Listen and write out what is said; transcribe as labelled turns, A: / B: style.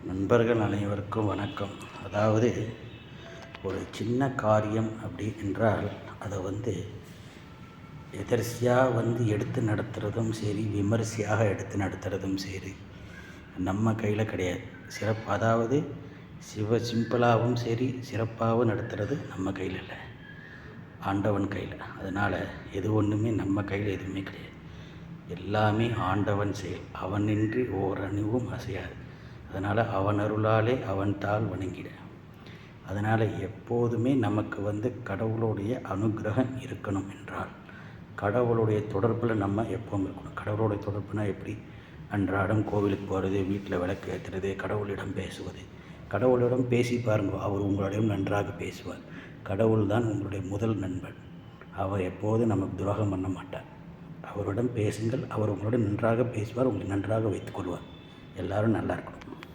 A: நண்பர்கள் அனைவருக்கும் வணக்கம். அதாவது ஒரு சின்ன காரியம் அப்படி என்றால் அதை எதர்ச்சியாக எடுத்து நடத்துகிறதும் சரி, விமர்சையாக எடுத்து நடத்துகிறதும் சரி நம்ம கையில் கிடையாது. அதாவது சிம்பிளாகவும் சரி, சிறப்பாகவும் நடத்துகிறது நம்ம கையில் இல்லை, ஆண்டவன் கையில். அதனால் எது ஒன்றுமே நம்ம கையில் எதுவுமே கிடையாது. எல்லாமே ஆண்டவன் செயல். அவனின்றி ஓரணுவும் அசையாது. அதனால் அவன் அருளாலே அவன் தாள் வணங்கிட. அதனால் எப்போதுமே நமக்கு கடவுளுடைய அனுகிரகம் இருக்கணும் என்றால் கடவுளுடைய தொடர்பில் நம்ம எப்பவும் இருக்கணும். கடவுளுடைய தொடர்புனால் எப்படி? அன்றாடம் கோவிலுக்கு போகிறது, வீட்டில் விளக்கு ஏற்றுறது, கடவுளிடம் பேசுவது. கடவுளிடம் பேசி பாருங்க, அவர் உங்களிடம் நன்றாக பேசுவார். கடவுள் தான் உங்களுடைய முதல் நண்பன். அவர் எப்போதும் நமக்கு துரோகம் பண்ண மாட்டார். அவருடன் பேசுங்கள், அவர் உங்களுடன் நன்றாக பேசுவார், உங்களை நன்றாக வைத்துக்கொள்வார். எல்லோரும் நல்லா இருக்கணும்.